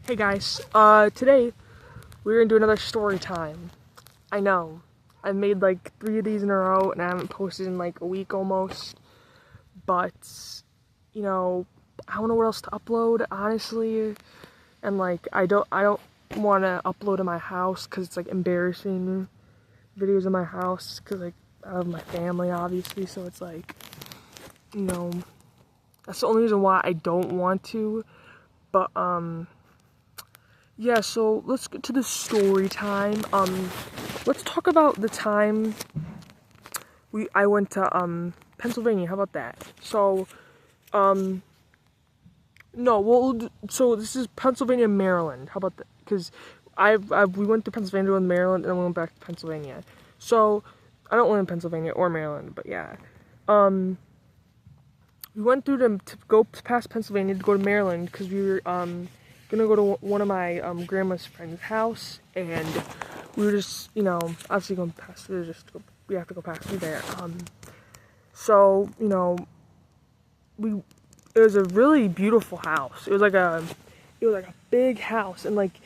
Hey guys, today we're gonna do another story time. I know, I've made like 3 of these in a row and I haven't posted in like a week almost, but, you know, I don't know what else to upload, honestly, and like, I don't want to upload in my house because it's like embarrassing videos in my house because like, I have my family obviously, so it's like, you know, that's the only reason why I don't want to, but, yeah, so let's get to the story time. Let's talk about the time I went to Pennsylvania. How about that? So, no, so this is Pennsylvania, Maryland. How about that? Because we went to Pennsylvania and Maryland, and then we went back to Pennsylvania. So I don't live in Pennsylvania or Maryland, but yeah. We went through to go past Pennsylvania to go to Maryland because we were gonna go to one of my grandma's friend's house, and we were just, you know, obviously going past. We have to go past through there. So you know, it was a really beautiful house. It was like a big house, and like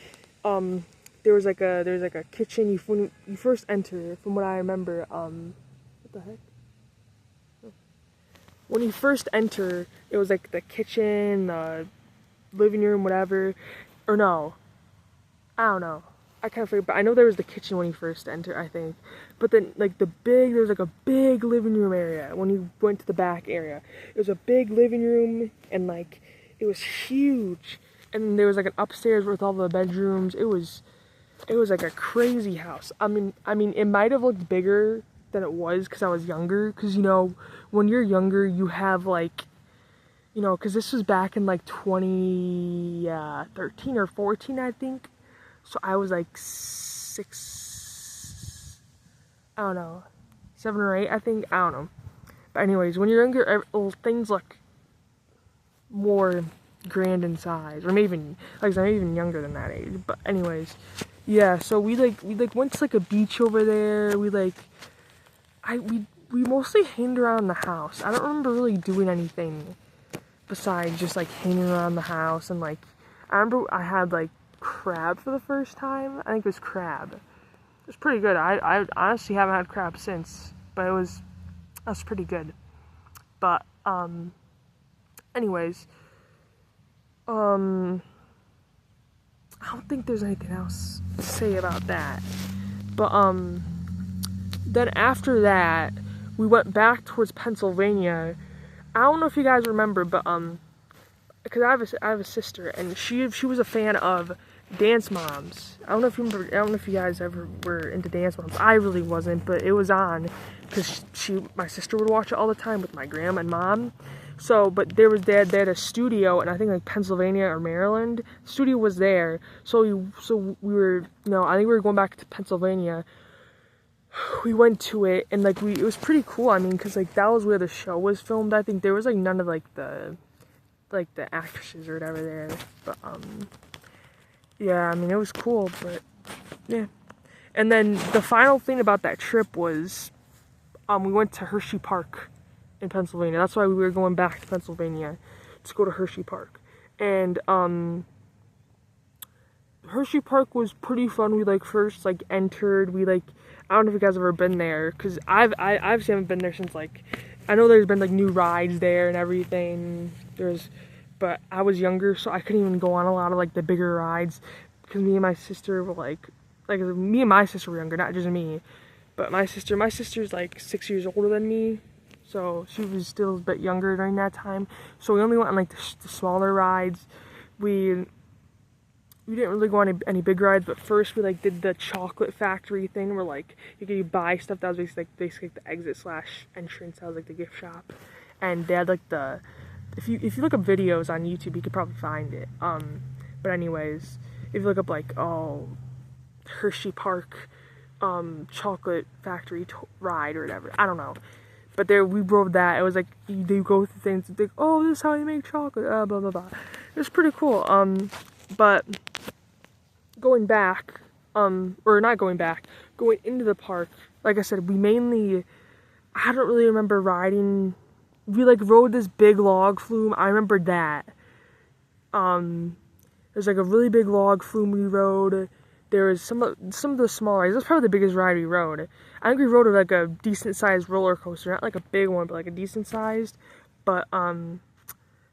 there's like a kitchen. When you first enter, from what I remember, what the heck? When you first enter, it was like the kitchen, living room, whatever, or no, I don't know. I kind of forget, but I know there was the kitchen when you first entered, I think. But then, like there was like a big living room area when you went to the back area. It was a big living room, and like it was huge. And there was like an upstairs with all the bedrooms. It was like a crazy house. I mean, it might have looked bigger than it was because I was younger. Because you know, when you're younger, you have like, you know, because this was back in like 2013 or 14, I think. So I was like 6, I don't know, 7 or 8, I think. I don't know. But anyways, when you're younger, things look more grand in size, or maybe even, like, I'm even younger than that age. But anyways, yeah. So we went to like a beach over there. We mostly hanged around the house. I don't remember really doing anything besides just like hanging around the house, and like I remember I had like crab for the first time. I think it was crab. It was pretty good. I honestly haven't had crab since, but that's pretty good. But anyways, I don't think there's anything else to say about that. But then after that, we went back towards Pennsylvania. I don't know if you guys remember, but because I have a sister, and she was a fan of Dance Moms. I don't know if you guys ever were into Dance Moms. I really wasn't, but it was on because my sister would watch it all the time with my grandma and mom. So, but they had a studio, and I think like Pennsylvania or Maryland, the studio was there. So we were, you know, I think we were going back to Pennsylvania. We went to it, and like it was pretty cool. I mean, because like that was where the show was filmed. I think there was like none of like the actresses or whatever there, but yeah, I mean, it was cool, but yeah. And then the final thing about that trip was we went to Hershey Park in Pennsylvania. That's why we were going back to Pennsylvania, to go to Hershey Park. And Hershey Park was pretty fun. We like first like entered. I don't know if you guys have ever been there, because I obviously haven't been there since like, I know there's been like new rides there and everything. But I was younger, so I couldn't even go on a lot of like the bigger rides, because me and my sister were like me and my sister were younger, not just me. But my sister's like 6 years older than me, so she was still a bit younger during that time. So we only went on like the smaller rides. We didn't really go on any big rides, but first we like did the chocolate factory thing where like you could buy stuff that was basically like the exit / entrance. That was like the gift shop, and they had like the, if you look up videos on YouTube, you could probably find it. But anyways, if you look up like Hershey Park chocolate factory ride or whatever, I don't know. But there we rode that. It was like they go through things and think, oh, this is how you make chocolate. Blah blah blah. It was pretty cool. But going back, or not going back, going into the park. Like I said, I don't really remember riding. We like rode this big log flume. I remember that. There's like a really big log flume we rode. There was some of the smaller rides. That's probably the biggest ride we rode. I think we rode like a decent sized roller coaster, not like a big one, but like a decent sized. But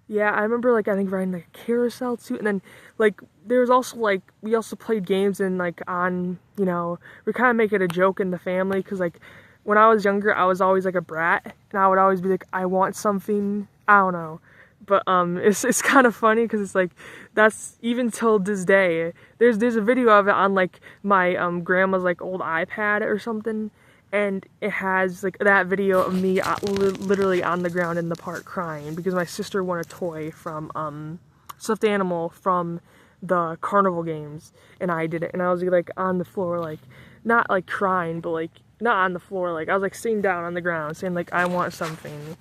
yeah, I remember like I think riding like a carousel too, and then like there was also like we also played games and like on we kind of make it a joke in the family because like when I was younger I was always like a brat and I would always be like I want something, I don't know. But it's kind of funny because it's like that's even till this day. There's a video of it on like my grandma's like old iPad or something, and it has like that video of me literally on the ground in the park crying because my sister won a toy from stuffed animal from the carnival games, and I did it, and I was like on the floor like not like crying, but like not on the floor, like I was like sitting down on the ground saying like I want something.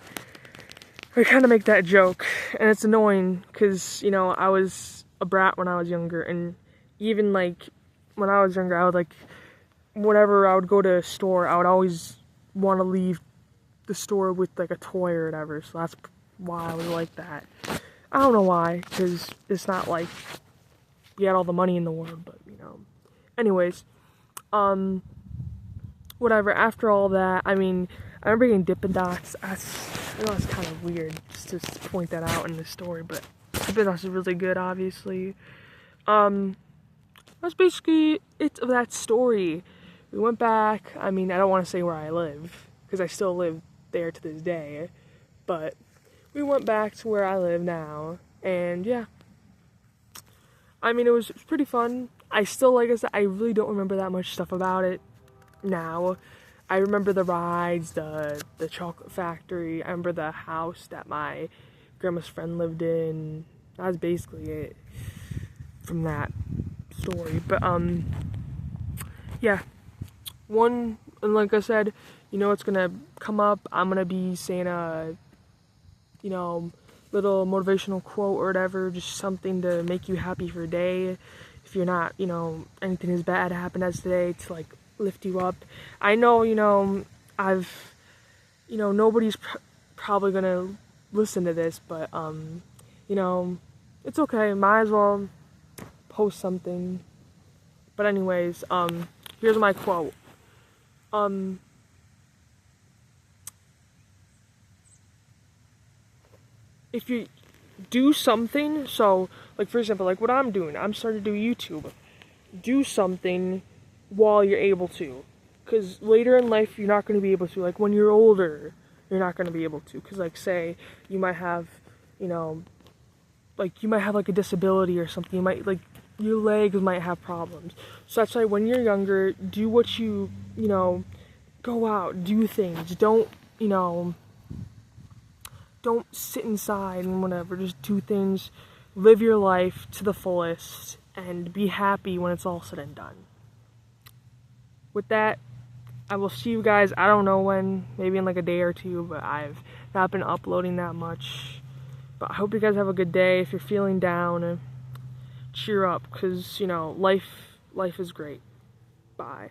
I kind of make that joke, and it's annoying because, I was a brat when I was younger, and even, like, when I was younger, I would, like, whenever I would go to a store, I would always want to leave the store with, like, a toy or whatever, so that's why I was like that. I don't know why, because it's not like we had all the money in the world, but, Anyways, whatever, after all that, I mean, I remember getting Dippin' Dots. I know it's kind of weird just to point that out in the story, but Dippin' Dots is really good, obviously. That's basically it of that story. We went back. I mean, I don't want to say where I live, because I still live there to this day, but we went back to where I live now, and yeah. I mean, it was pretty fun. I still, like I said, I really don't remember that much stuff about it now. I remember the rides, the chocolate factory. I remember the house that my grandma's friend lived in. That's basically it from that story. But yeah. And like I said, what's gonna come up. I'm gonna be saying a little motivational quote or whatever, just something to make you happy for a day. If you're not, anything as bad happened as today, to like lift you up. I know, nobody's probably gonna listen to this, but it's okay. Might as well post something. But anyways, here's my quote. If you do something, so like for example, like what I'm doing, I'm starting to do YouTube. Do something while you're able to, because later in life you're not going to be able to. Like when you're older, you're not going to be able to, because like say you might have like a disability or something. You might like your legs might have problems, so that's why when you're younger, do what you go out, do things. Don't sit inside and whatever. Just do things, live your life to the fullest, and be happy when it's all said and done. With that, I will see you guys, I don't know when, maybe in like a day or two, but I've not been uploading that much. But I hope you guys have a good day. If you're feeling down, cheer up, because, life is great. Bye.